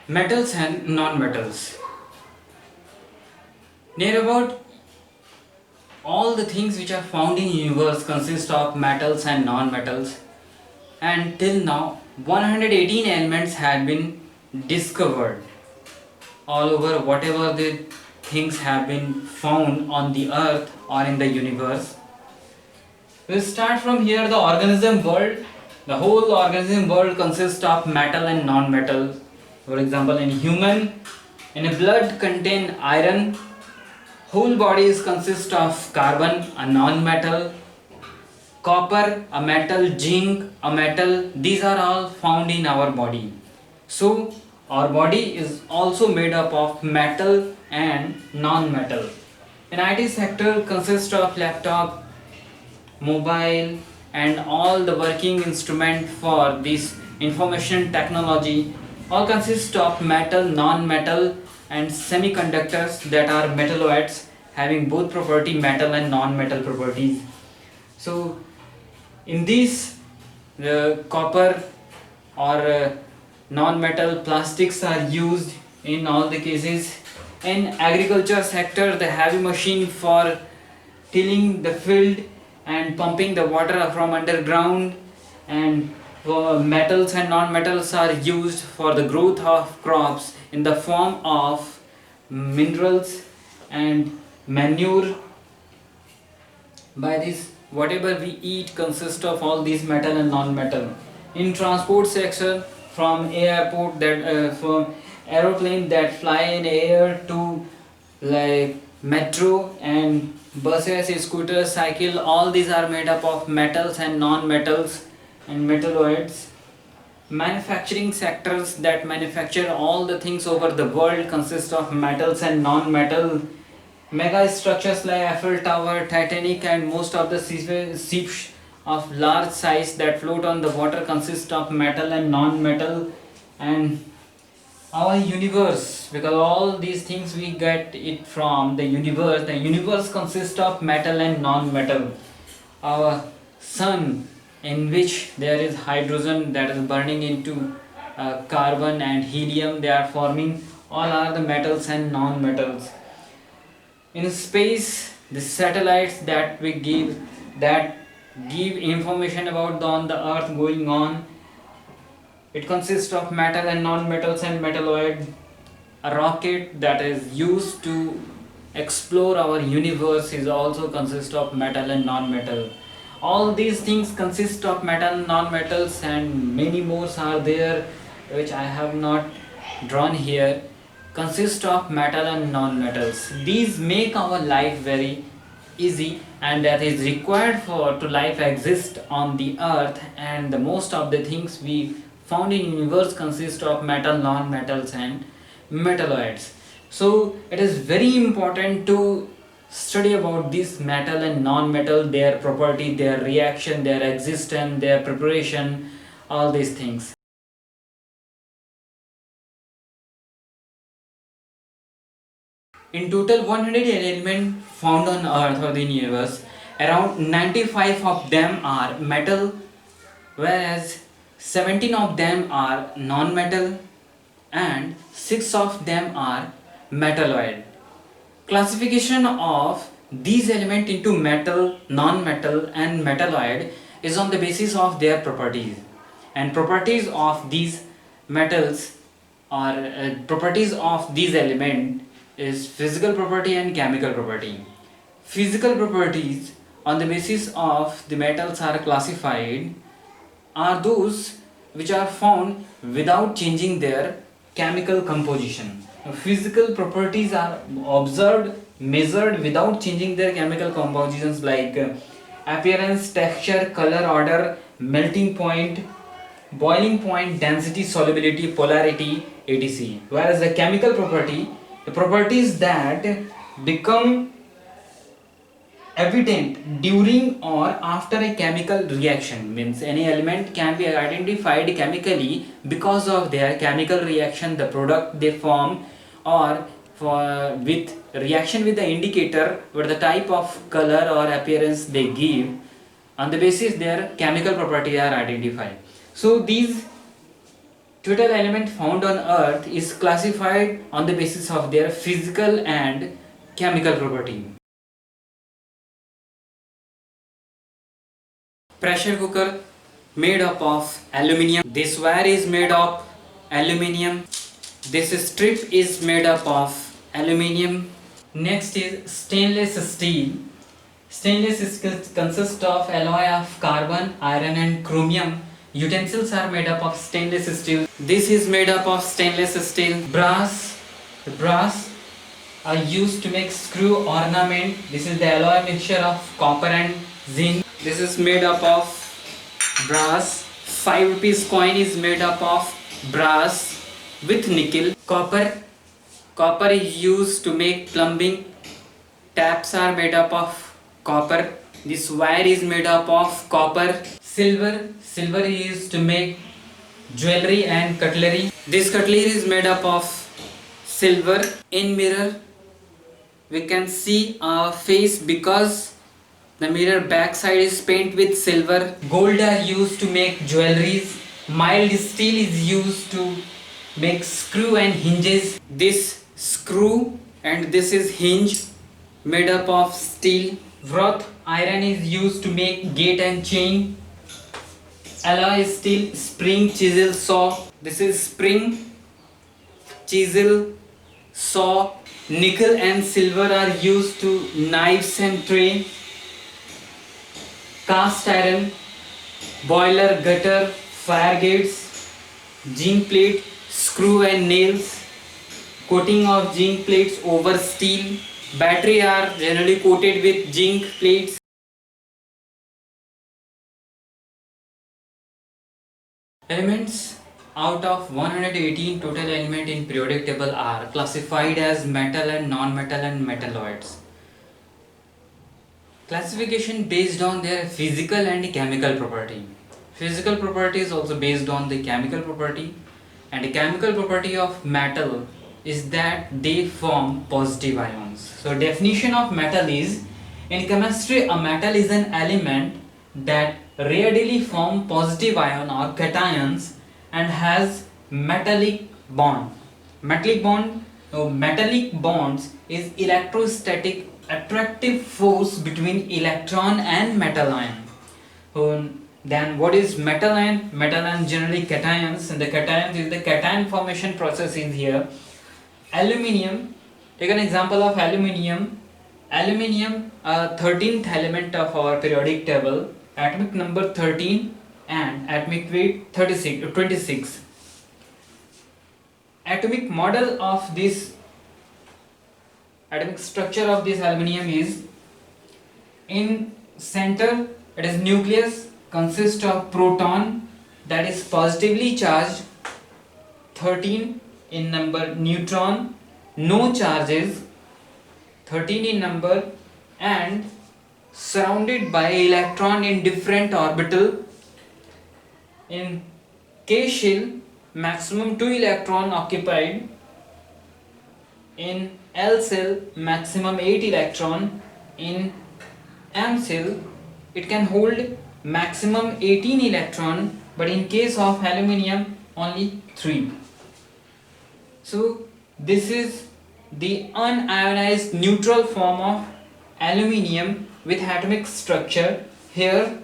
Metals and non-metals. Near about all the things which are found in universe consist of metals and non-metals, and till now 118 elements have been discovered all over whatever the things have been found on the earth or in the universe. We'll start from here. The organism world. The whole organism world consists of metal and non-metal. For example, in human, in a blood contain iron. Whole bodies consist of carbon, a non-metal, copper, a metal, zinc, a metal. These are all found in our body. So our body is also made up of metal and non-metal. In IT sector consists of laptop, mobile and all the working instrument for this information technology all consist of metal, non-metal and semiconductors that are metalloids having both property metal and non-metal properties. So in this copper or non-metal plastics are used in all the cases. In agriculture sector, the heavy machine for tilling the field and pumping the water from underground, and metals and non-metals are used for the growth of crops in the form of minerals and manure. By this, whatever we eat consists of all these metal and non-metal. In transport sector, from airport from aeroplane that fly in air to like metro and buses, scooters, cycle, all these are made up of metals and non-metals and metalloids. Manufacturing sectors that manufacture all the things over the world consist of metals and non-metal. Mega structures like Eiffel Tower, Titanic and most of the ships of large size that float on the water consist of metal and non-metal. And our universe, because all these things we get it from the universe consists of metal and non-metal. Our sun, in which there is hydrogen that is burning into carbon and helium, they are forming, all are the metals and non-metals. In space, the satellites that we give that give information about on the earth going on, it consists of metal and non-metals and metalloid. A rocket that is used to explore our universe is also consist of metal and non-metal. All these things consist of metal, non-metals and many more are there which I have not drawn here, consist of metal and non-metals. These make our life very easy and that is required for to life exist on the earth, and the most of the things we found in universe consist of metal, non-metals and metalloids. So it is very important to study about this metal and non-metal, their property, their reaction, their existence, their preparation, all these things. In total 100 elements found on earth or the universe, around 95 of them are metal, whereas 17 of them are non-metal and 6 of them are metalloid. Classification of these elements into metal, non-metal and metalloid is on the basis of their properties, and properties of these metals or properties of these elements is physical property and chemical property. Physical properties on the basis of the metals are classified are those which are found without changing their chemical composition. Physical properties are observed, measured without changing their chemical compositions like appearance, texture, color, odor, melting point, boiling point, density, solubility, polarity, etc. Whereas the chemical property, the properties that become evident during or after a chemical reaction, means any element can be identified chemically because of their chemical reaction, the product they form, or for with reaction with the indicator or the type of color or appearance they give. On the basis their chemical property are identified. So these Total element found on Earth is classified on the basis of their physical and chemical property. Pressure cooker made up of aluminium. This wire is made of aluminium. This strip is made up of aluminium. Next is stainless steel. Stainless consists of alloy of carbon, iron and chromium. Utensils are made up of stainless steel. This is made up of stainless steel. Brass. The brass are used to make screw ornament. This is the alloy mixture of copper and zinc. This is made up of brass. 5 rupees coin is made up of brass with nickel. Copper is used to make plumbing. Taps are made up of copper. This wire is made up of copper. Silver is used to make jewelry and cutlery. This cutlery is made up of silver. In mirror we can see our face because the mirror backside is painted with silver. Gold are used to make jewelries. Mild steel is used to make screw and hinges. This screw and this is hinge made up of steel. Wrought iron is used to make gate and chain. Alloy steel, spring, chisel, saw. This is spring, chisel, saw. Nickel and silver are used to knives and tray. Cast iron, boiler, gutter, fire gates, zinc plate, screw and nails. Coating of zinc plates over steel. Battery are generally coated with zinc plates. Elements out of 118 total elements in periodic table are classified as metal and non-metal and metalloids. Classification based on their physical and chemical property. Physical property is also based on the chemical property, and the chemical property of metal is that they form positive ions. So definition of metal is, in chemistry a metal is an element that readily form positive ion or cations and has metallic bond. Metallic bonds is electrostatic attractive force between electron and metal ion. Then what is metal ion? Metal ion generally cations, and the cations is the cation formation process is here. Aluminium, take an example of aluminium. Aluminium, 13th element of our periodic table, atomic number 13 and atomic weight 26. Atomic model of this atomic structure of this aluminium is, in center it is nucleus consists of proton that is positively charged, 13 in number, neutron no charges, 13 in number, and surrounded by electron in different orbital. In K shell maximum 2 electron occupied. In L cell maximum 8 electron. In M cell it can hold maximum 18 electron, but in case of aluminium only 3. So this is the unionized neutral form of aluminium with atomic structure. Here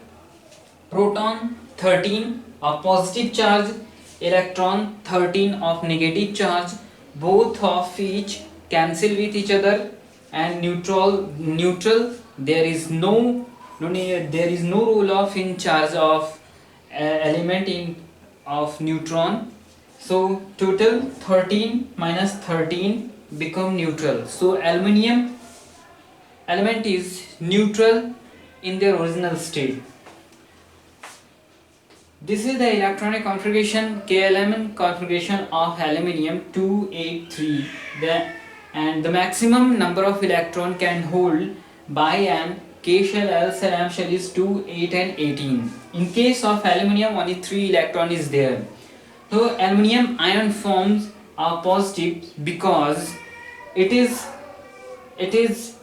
proton 13 of positive charge, electron 13 of negative charge, both of each cancel with each other, and neutral there is no role of in charge of element in of neutron. So total 13 minus 13 become neutral. So aluminium element is neutral in their original state. This is the electronic configuration, K element configuration of aluminium 283. And the maximum number of electron can hold by an K shell, L shell, M shell is 2, 8 and 18. In case of aluminium only 3 electron is there. So aluminium ion forms are positive because it is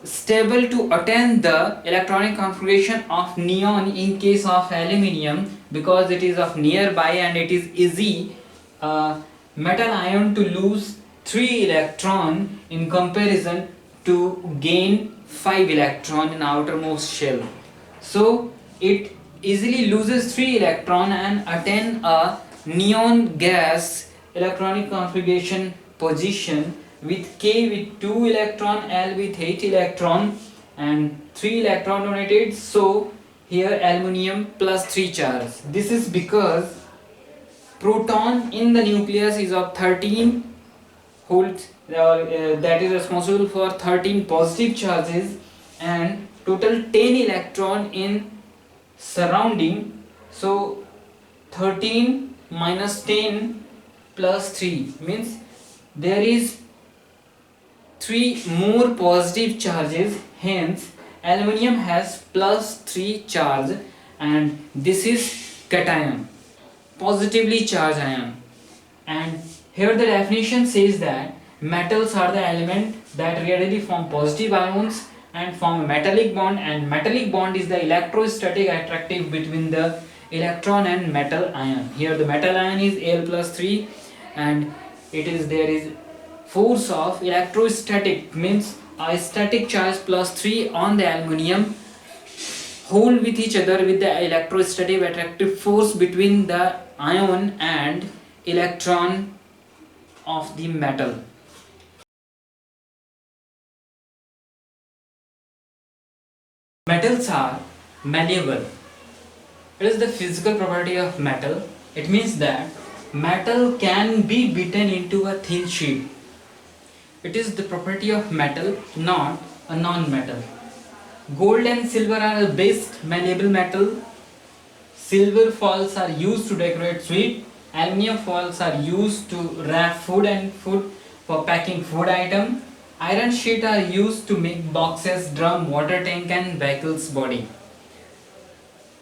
stable to attain the electronic configuration of neon in case of aluminium, because it is of nearby and it is easy a metal ion to lose 3 electron in comparison to gain 5 electron in outermost shell. So it easily loses 3 electron and attain a neon gas electronic configuration position with K with 2 electron, L with 8 electron and 3 electron donated. So here aluminium plus 3 charge. This is because proton in the nucleus is of 13 holds that is responsible for 13 positive charges and total 10 electron in surrounding. So 13 minus 10 plus 3 means there is 3 more positive charges, hence aluminium has plus 3 charge and this is cation, positively charged ion. And here the definition says that metals are the element that readily form positive ions and form a metallic bond, and metallic bond is the electrostatic attractive between the electron and metal ion. Here the metal ion is Al plus 3 and there is force of electrostatic means a static charge plus 3 on the aluminium hold with each other with the electrostatic attractive force between the ion and electron of the metal. Metals are malleable. It is the physical property of metal. It means that metal can be beaten into a thin sheet. It is the property of metal, not a non-metal. Gold and silver are the best malleable metal. Silver foils are used to decorate sweet. Aluminium foils are used to wrap food and food for packing food item. Iron sheet are used to make boxes, drum, water tank and vehicles body.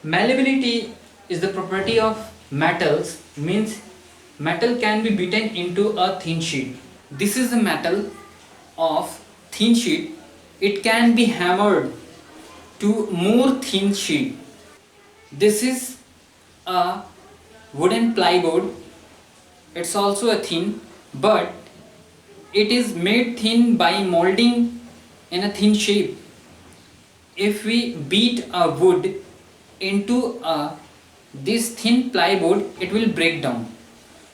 Malleability is the property of metals, means metal can be beaten into a thin sheet. This is the metal of thin sheet. It can be hammered to more thin sheet. This is a wooden plywood. It's also a thin, but it is made thin by molding in a thin shape. If we beat a wood into this thin plywood, it will break down.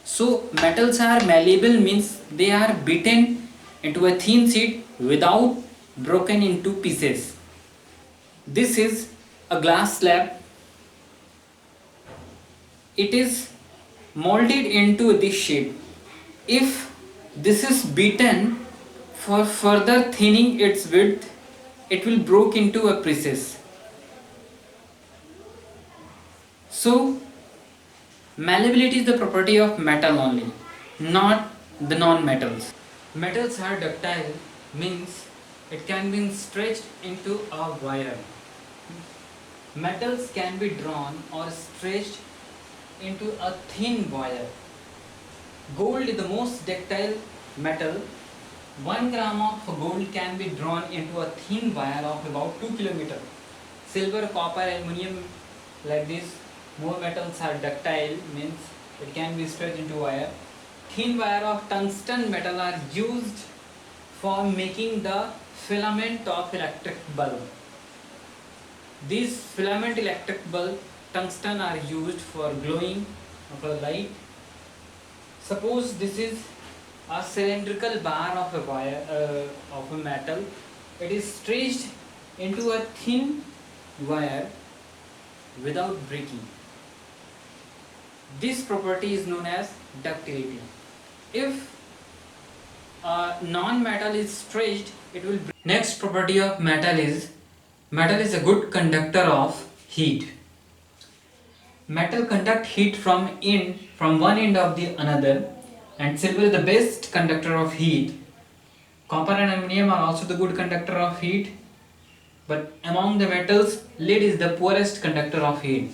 So metals are malleable, means they are beaten into a thin sheet without broken into pieces. This is a glass slab. It is molded into this shape. If this is beaten for further thinning its width, it will break into a pieces. So malleability is the property of metal only, not the non-metals. Metals are ductile, means it can be stretched into a wire. Metals can be drawn or stretched into a thin wire. Gold is the most ductile metal. 1 gram of gold can be drawn into a thin wire of about 2 km. Silver, copper, aluminium, like this, more metals are ductile, means it can be stretched into wire. Thin wire of tungsten metal are used for making the filament of electric bulb. These filament electric bulb tungsten are used for glowing of a light. Suppose this is a cylindrical bar of a wire of a metal. It is stretched into a thin wire without breaking. This property is known as ductility. If a non-metal is stretched, it will break. Next property of metal is a good conductor of heat. Metal conduct heat from one end of the another, and silver is the best conductor of heat. Copper and aluminium are also the good conductor of heat, but among the metals, lead is the poorest conductor of heat.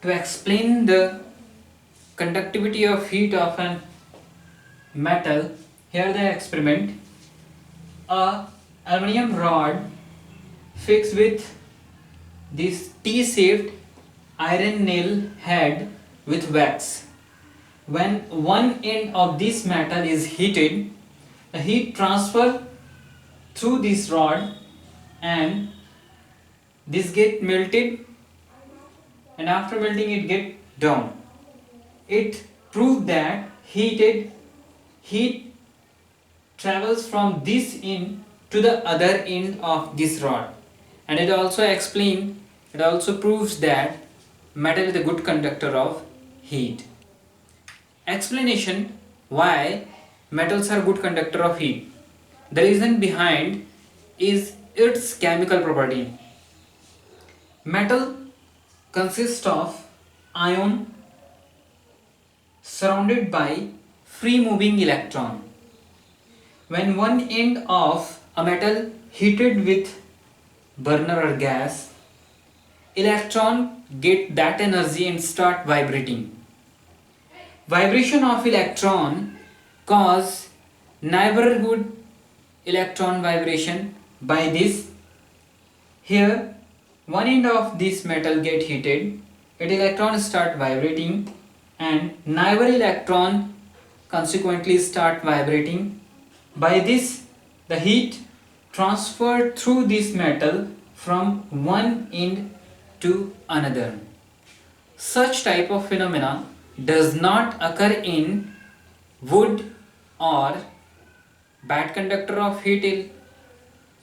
To explain the conductivity of heat of an metal, here the experiment: a aluminium rod fixed with this T-shaped iron nail head with wax. when one end of this metal is heated, the heat transfer through this rod and this get melted, and after melting it get down. It proved that heat travels from this end to the other end of this rod, and it also proves that metal is a good conductor of heat. Explanation why metals are good conductor of heat. The reason behind is its chemical property. Metal consists of ion surrounded by free moving electron. When one end of a metal heated with burner or gas, electron get that energy and start vibrating. Vibration of electron cause neighborhood electron vibration. By this, here one end of this metal get heated, its electron start vibrating and neighbor electron consequently start vibrating. By this, the heat transferred through this metal from one end to another. Such type of phenomena does not occur in wood or bad conductor of heat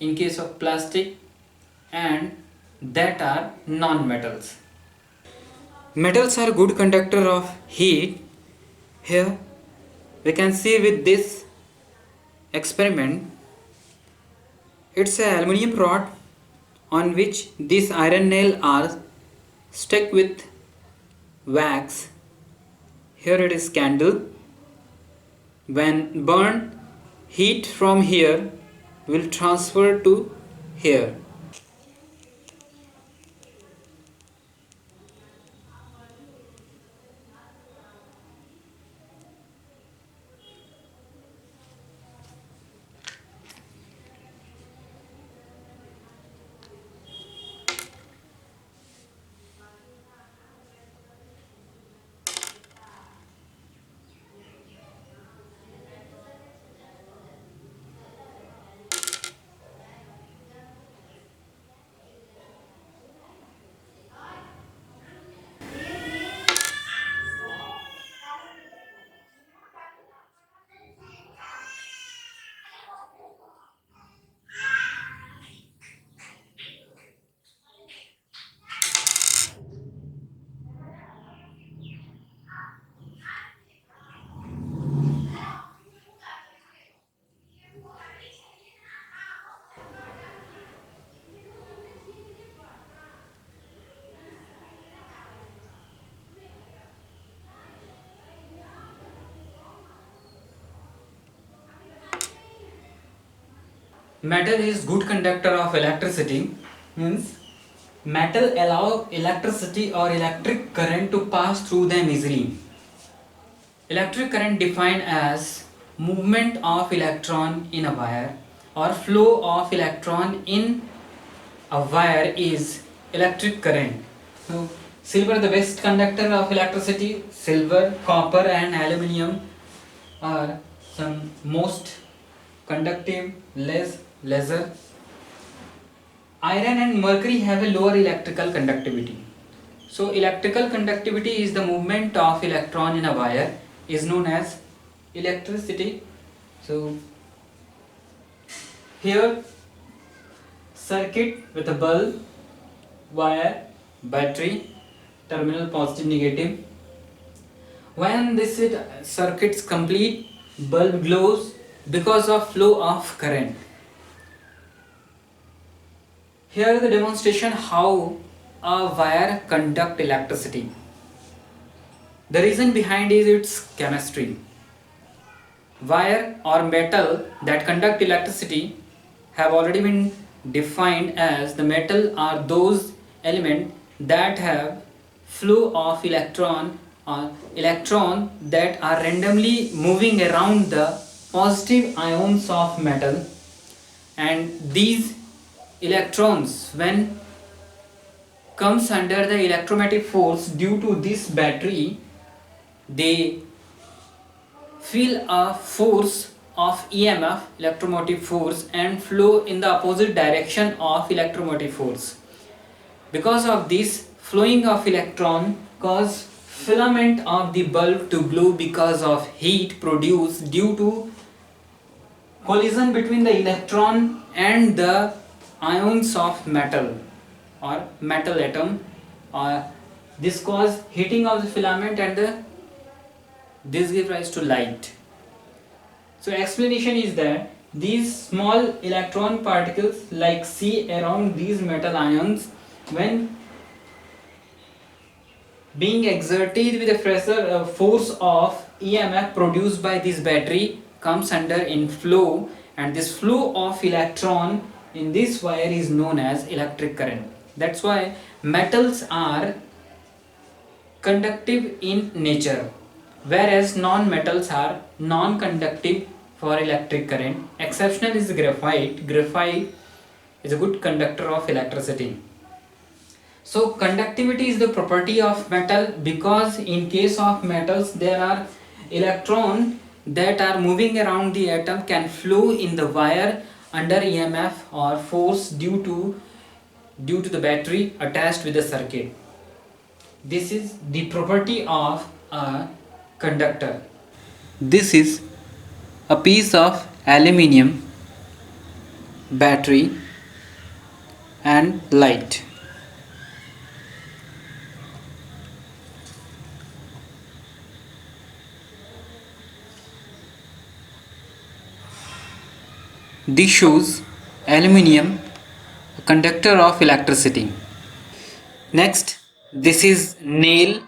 in case of plastic, and that are non-metals. Metals are good conductor of heat. Here we can see with this experiment, it's a aluminium rod on which this iron nail are stuck with wax. Here it is candle. When burned, heat from here will transfer to here. Metal is good conductor of electricity, means metal allow electricity or electric current to pass through them easily. Electric current defined as movement of electron in a wire or flow of electron in a wire is electric current. So silver the best conductor of electricity. Silver, copper and aluminium are some most conductive, lesser. Iron and mercury have a lower electrical conductivity. So electrical conductivity is the movement of electron in a wire is known as electricity. So here circuit with a bulb, wire, battery, terminal positive negative. When this circuit's complete, bulb glows because of flow of current. Here the demonstration how a wire conduct electricity. The reason behind is its chemistry. Wire or metal that conduct electricity have already been defined as the metal are those elements that have flow of electron or electron that are randomly moving around the positive ions of metal, and these electrons when comes under the electromagnetic force due to this battery, they feel a force of EMF, electromotive force, and flow in the opposite direction of electromotive force. Because of this, flowing of electron cause filament of the bulb to glow because of heat produced due to collision between the electron and the ions of metal or metal atom. This cause heating of the filament and this gives rise to light. So explanation is that these small electron particles like C around these metal ions, when being exerted with a pressure force of EMF produced by this battery, comes under inflow, and this flow of electron in this wire is known as electric current. That's why metals are conductive in nature, whereas non-metals are non-conductive for electric current. Exceptional is graphite. Graphite is a good conductor of electricity. So conductivity is the property of metal, because in case of metals there are electrons that are moving around the atom can flow in the wire under EMF or force due to the battery attached with the circuit. This is the property of a conductor. This is a piece of aluminium battery and light. This shows aluminium, a conductor of electricity. Next, this is nail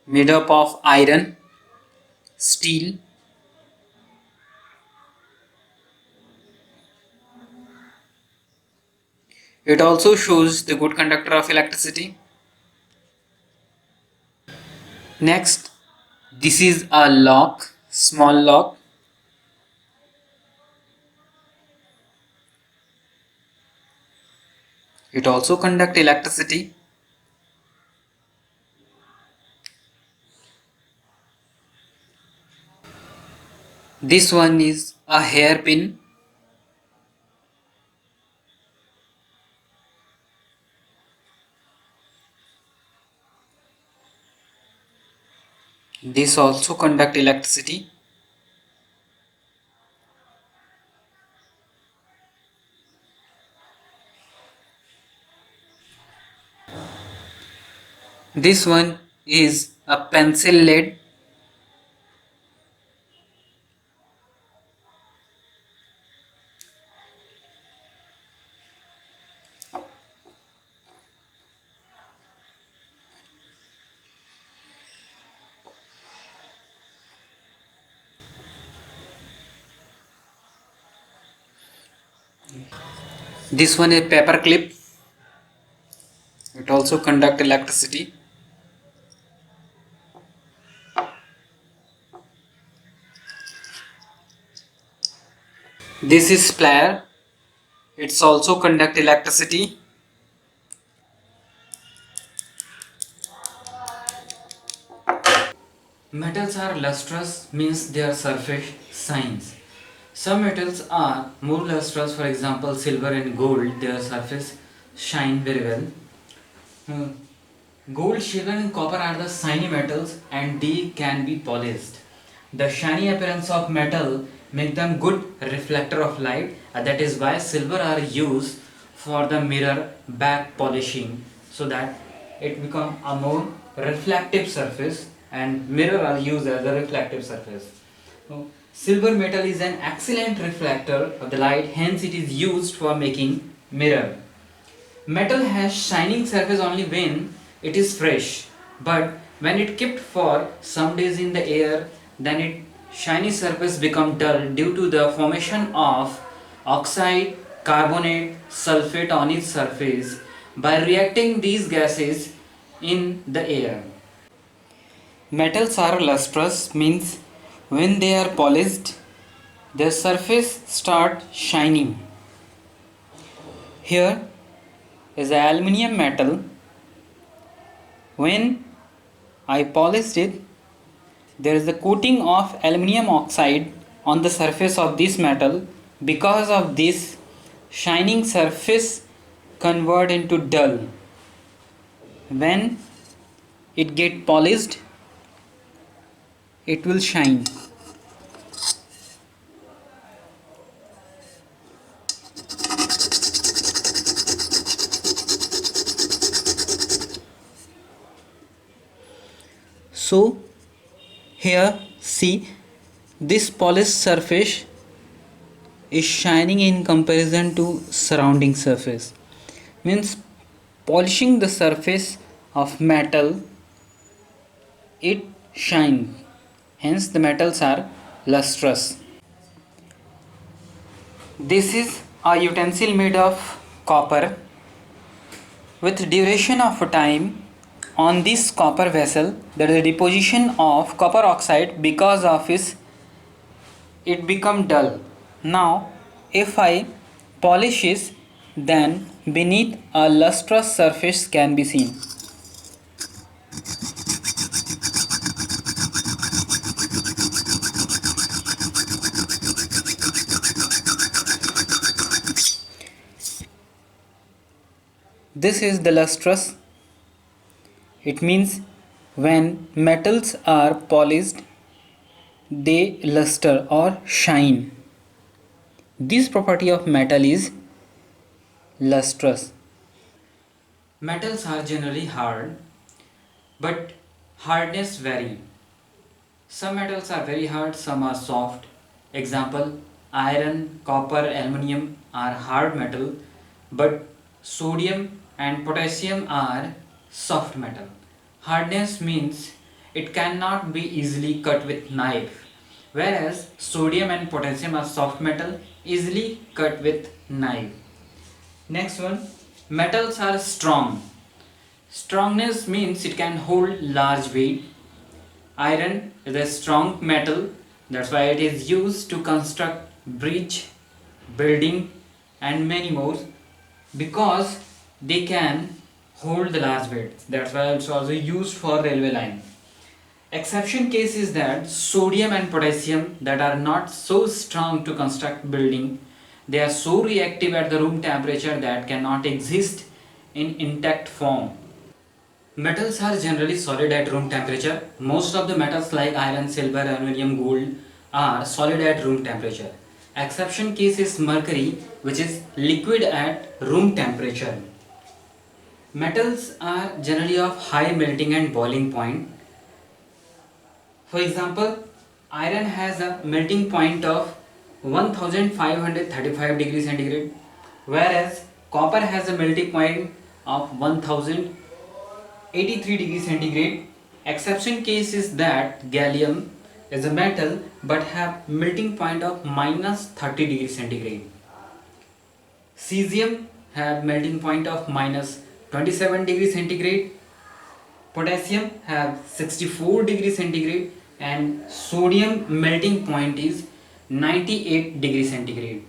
made up of iron, steel. It also shows the good conductor of electricity. Next, this is a lock, small lock. It also conducts electricity. This one is a hairpin. This also conducts electricity. This one is a pencil lead. This one is paper clip. It also conducts electricity. This is plier. It's also conduct electricity. Metals are lustrous, means their surface shines. Some metals are more lustrous, for example silver and gold, their surface shine very well. Gold, silver and copper are the shiny metals and they can be polished. The shiny appearance of metal make them good reflector of light, and that is why silver are used for the mirror back polishing, so that it become a more reflective surface, and mirror are used as a reflective surface. So, silver metal is an excellent reflector of the light, hence it is used for making mirror. Metal has shining surface only when it is fresh, but when it kept for some days in the air, then its shiny surface become dull due to the formation of oxide, carbonate, sulfate on its surface by reacting these gases in the air. Metals are lustrous, means when they are polished, their surface start shining. Here is an aluminium metal. When I polished it, there is a coating of aluminum oxide on the surface of this metal. Because of this, shining surface convert into dull. When it get polished, it will shine. So here see, this polished surface is shining in comparison to surrounding surface. Means polishing the surface of metal, it shines. Hence the metals are lustrous. This is a utensil made of copper. With duration of time on this copper vessel, there is a deposition of copper oxide. Because of it become dull. Now if I polish it, then beneath a lustrous surface can be seen. This is the lustrous. It means when metals are polished, they luster or shine. This property of metal is lustrous. Metals are generally hard, but hardness vary. Some metals are very hard, some are soft. Example, iron, copper, aluminum are hard metal, but sodium and potassium are soft metal. Hardness means it cannot be easily cut with knife, whereas sodium and potassium are soft metal, easily cut with knife. Next one, metals are strong. Strongness means it can hold large weight. Iron is a strong metal, that's why it is used to construct bridge, building and many more, because they can hold the large weight. That's why it's also used for railway line. Exception case is that sodium and potassium that are not so strong to construct building, they are so reactive at the room temperature that cannot exist in intact form. Metals are generally solid at room temperature. Most of the metals like iron, silver, aluminum, gold are solid at room temperature. Exception case is mercury, which is liquid at room temperature. Metals are generally of high melting and boiling point. For example, iron has a melting point of 1535 degrees centigrade, whereas copper has a melting point of 1083 degrees centigrade. Exception case is that gallium is a metal but have melting point of minus 30 degrees centigrade. Cesium have melting point of minus 27 degrees centigrade. Potassium have 64 degrees centigrade, and sodium melting point is 98 degrees centigrade.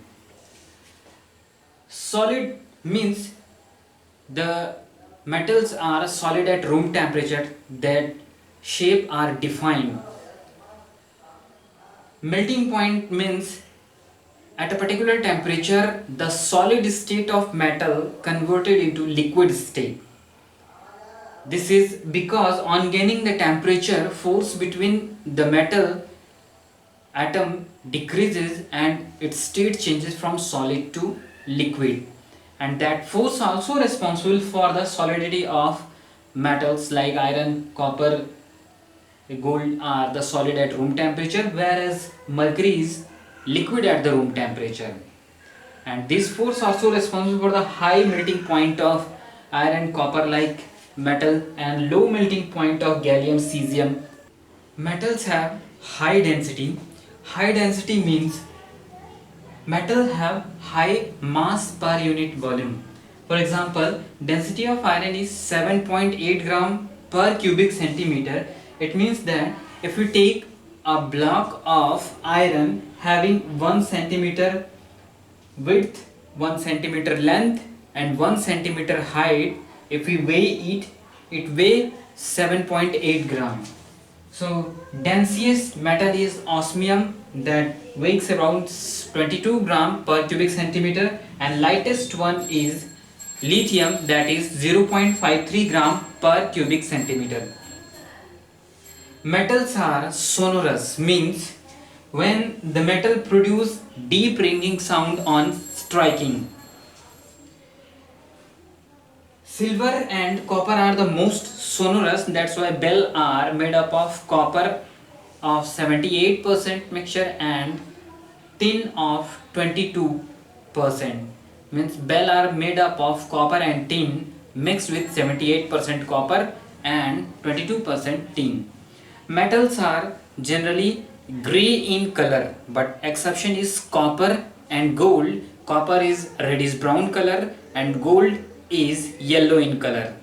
Solid means the metals are solid at room temperature, that shape are defined. Melting point means at a particular temperature the solid state of metal converted into liquid state. This is because on gaining the temperature, force between the metal atom decreases and its state changes from solid to liquid, and that force also responsible for the solidity of metals like iron, copper, gold are the solid at room temperature, whereas mercury is liquid at the room temperature. And this force also responsible for the high melting point of iron, copper like metal, and low melting point of gallium, cesium. Metals have high density. High density means metal have high mass per unit volume. For example, density of iron is 7.8 gram per cubic centimeter. It means that if we take a block of iron having 1 centimeter width, 1 centimeter length and 1 centimeter height, if we weigh it, it weighs 7.8 gram. So densiest metal is osmium that weighs around 22 gram per cubic centimeter, and lightest one is lithium that is 0.53 gram per cubic centimeter. Metals are sonorous, means when the metal produce deep ringing sound on striking. Silver and copper are the most sonorous, that's why bell are made up of copper of 78% mixture and tin of 22%. Means bell are made up of copper and tin mixed with 78% copper and 22% tin. Metals are generally grey in color, but exception is copper and gold. Copper is reddish brown color and gold is yellow in color.